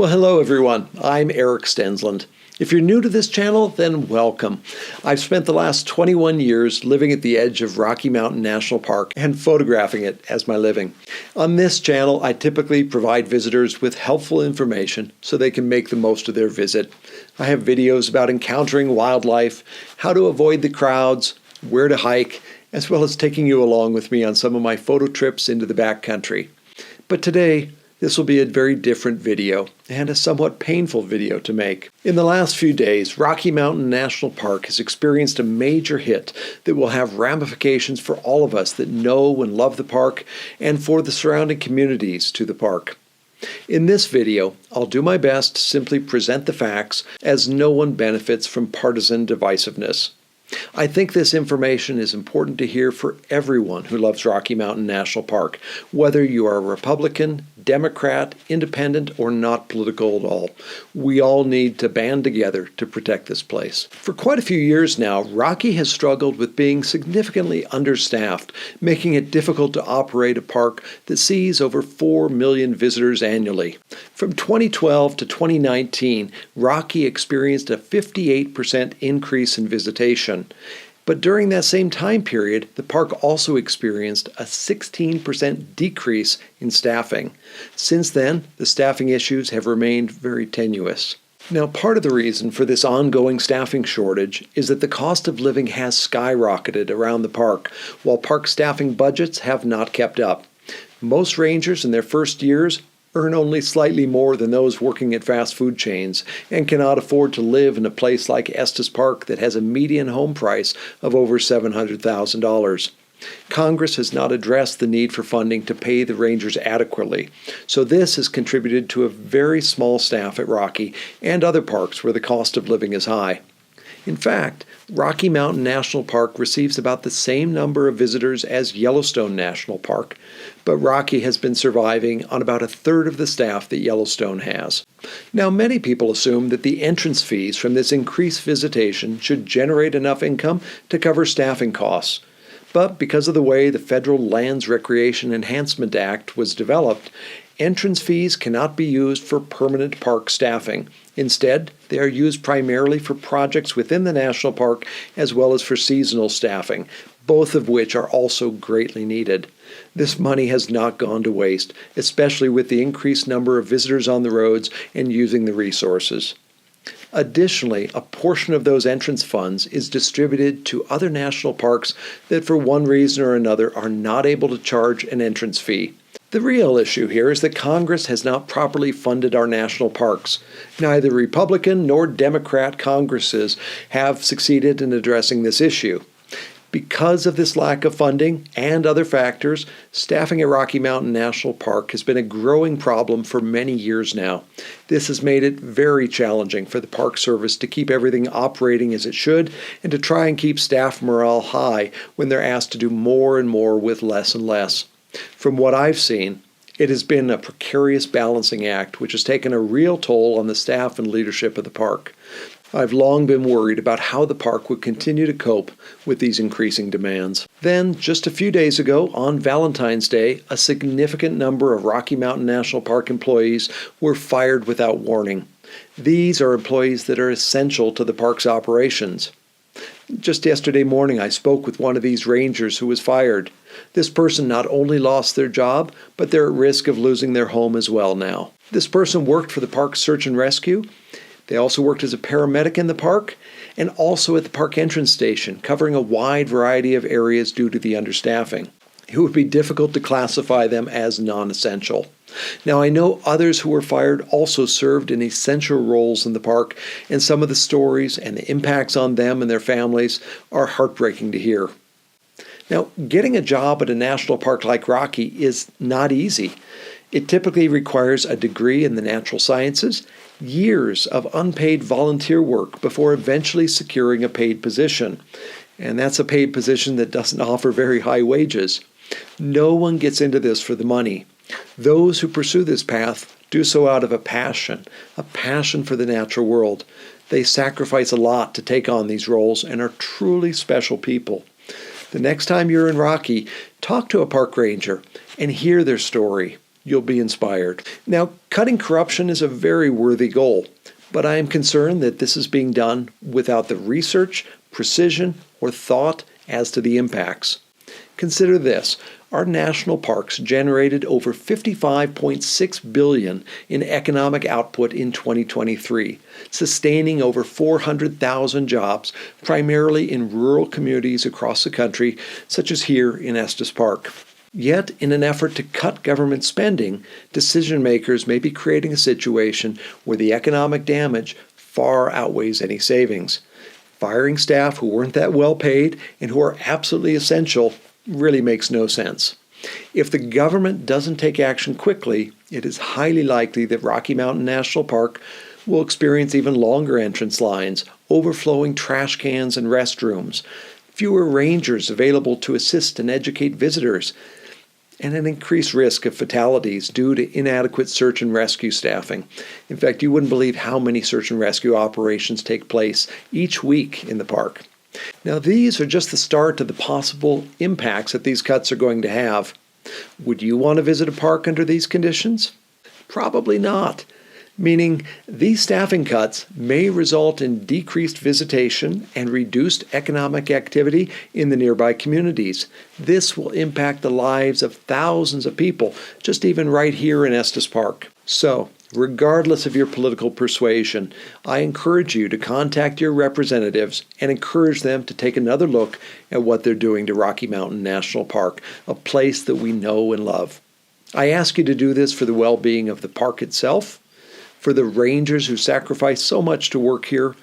Well, hello everyone. I'm Erik Stensland. If you're new to this channel, then welcome. I've spent the last 21 years living at the edge of Rocky Mountain National Park and photographing it as my living. On this channel, I typically provide visitors with helpful information so they can make the most of their visit. I have videos about encountering wildlife, how to avoid the crowds, where to hike, as well as taking you along with me on some of my photo trips into the backcountry. But today, this will be a very different video, and a somewhat painful video to make. In the last few days, Rocky Mountain National Park has experienced a major hit that will have ramifications for all of us that know and love the park, and for the surrounding communities to the park. In this video, I'll do my best to simply present the facts, as no one benefits from partisan divisiveness. I think this information is important to hear for everyone who loves Rocky Mountain National Park, whether you are a Republican, Democrat, Independent, or not political at all. We all need to band together to protect this place. For quite a few years now, Rocky has struggled with being significantly understaffed, making it difficult to operate a park that sees over 4 million visitors annually. From 2012 to 2019, Rocky experienced a 58% increase in visitation. But during that same time period, the park also experienced a 16% decrease in staffing. Since then, the staffing issues have remained very tenuous. Now, part of the reason for this ongoing staffing shortage is that the cost of living has skyrocketed around the park, while park staffing budgets have not kept up. Most rangers in their first years earn only slightly more than those working at fast food chains and cannot afford to live in a place like Estes Park that has a median home price of over $700,000. Congress has not addressed the need for funding to pay the rangers adequately, so this has contributed to a very small staff at Rocky and other parks where the cost of living is high. In fact, Rocky Mountain National Park receives about the same number of visitors as Yellowstone National Park, but Rocky has been surviving on about a third of the staff that Yellowstone has. Now, many people assume that the entrance fees from this increased visitation should generate enough income to cover staffing costs. But because of the way the Federal Lands Recreation Enhancement Act was developed, entrance fees cannot be used for permanent park staffing. Instead, they are used primarily for projects within the national park as well as for seasonal staffing, both of which are also greatly needed. This money has not gone to waste, especially with the increased number of visitors on the roads and using the resources. Additionally, a portion of those entrance funds is distributed to other national parks that for one reason or another are not able to charge an entrance fee. The real issue here is that Congress has not properly funded our national parks. Neither Republican nor Democrat Congresses have succeeded in addressing this issue. Because of this lack of funding and other factors, staffing at Rocky Mountain National Park has been a growing problem for many years now. This has made it very challenging for the Park Service to keep everything operating as it should and to try and keep staff morale high when they're asked to do more and more with less and less. From what I've seen, it has been a precarious balancing act which has taken a real toll on the staff and leadership of the park. I've long been worried about how the park would continue to cope with these increasing demands. Then, just a few days ago, on Valentine's Day, a significant number of Rocky Mountain National Park employees were fired without warning. These are employees that are essential to the park's operations. Just yesterday morning, I spoke with one of these rangers who was fired. This person not only lost their job, but they're at risk of losing their home as well now. This person worked for the park search and rescue. They also worked as a paramedic in the park and also at the park entrance station, covering a wide variety of areas due to the understaffing. It would be difficult to classify them as non-essential. Now, I know others who were fired also served in essential roles in the park, and some of the stories and the impacts on them and their families are heartbreaking to hear. Now, getting a job at a national park like Rocky is not easy. It typically requires a degree in the natural sciences, years of unpaid volunteer work before eventually securing a paid position. And that's a paid position that doesn't offer very high wages. No one gets into this for the money. Those who pursue this path do so out of a passion for the natural world. They sacrifice a lot to take on these roles and are truly special people. The next time you're in Rocky, talk to a park ranger and hear their story. you'll be inspired. Now, cutting corruption is a very worthy goal, but I am concerned that this is being done without the research, precision, or thought as to the impacts. Consider this. Our national parks generated over $55.6 billion in economic output in 2023, sustaining over 400,000 jobs, primarily in rural communities across the country, such as here in Estes Park. Yet, in an effort to cut government spending, decision makers may be creating a situation where the economic damage far outweighs any savings. Firing staff who weren't that well paid and who are absolutely essential really makes no sense. If the government doesn't take action quickly, it is highly likely that Rocky Mountain National Park will experience even longer entrance lines, overflowing trash cans and restrooms, fewer rangers available to assist and educate visitors, and an increased risk of fatalities due to inadequate search and rescue staffing. In fact, you wouldn't believe how many search and rescue operations take place each week in the park. Now, these are just the start of the possible impacts that these cuts are going to have. Would you want to visit a park under these conditions? Probably not. Meaning, these staffing cuts may result in decreased visitation and reduced economic activity in the nearby communities. This will impact the lives of thousands of people, just even right here in Estes Park. So, regardless of your political persuasion, I encourage you to contact your representatives and encourage them to take another look at what they're doing to Rocky Mountain National Park, a place that we know and love. I ask you to do this for the well-being of the park itself, for the rangers who sacrifice so much to work here,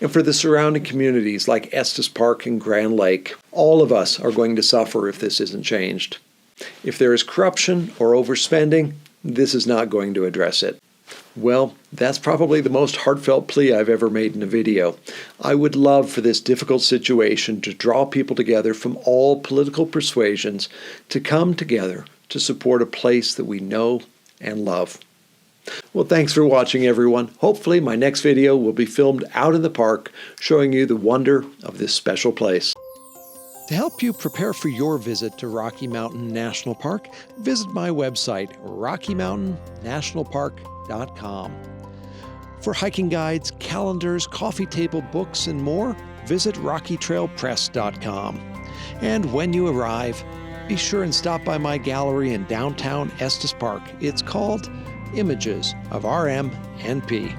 and for the surrounding communities like Estes Park and Grand Lake. All of us are going to suffer if this isn't changed. If there is corruption or overspending, this is not going to address it. Well, that's probably the most heartfelt plea I've ever made in a video. I would love for this difficult situation to draw people together from all political persuasions to come together to support a place that we know and love. Well, thanks for watching, everyone. Hopefully my next video will be filmed out in the park, showing you the wonder of this special place. To help you prepare for your visit to Rocky Mountain National Park, visit my website, rockymountainnationalpark.com. For hiking guides, calendars, coffee table books, and more, visit rockytrailpress.com. And when you arrive, be sure and stop by my gallery in downtown Estes Park. It's called Images of RMNP.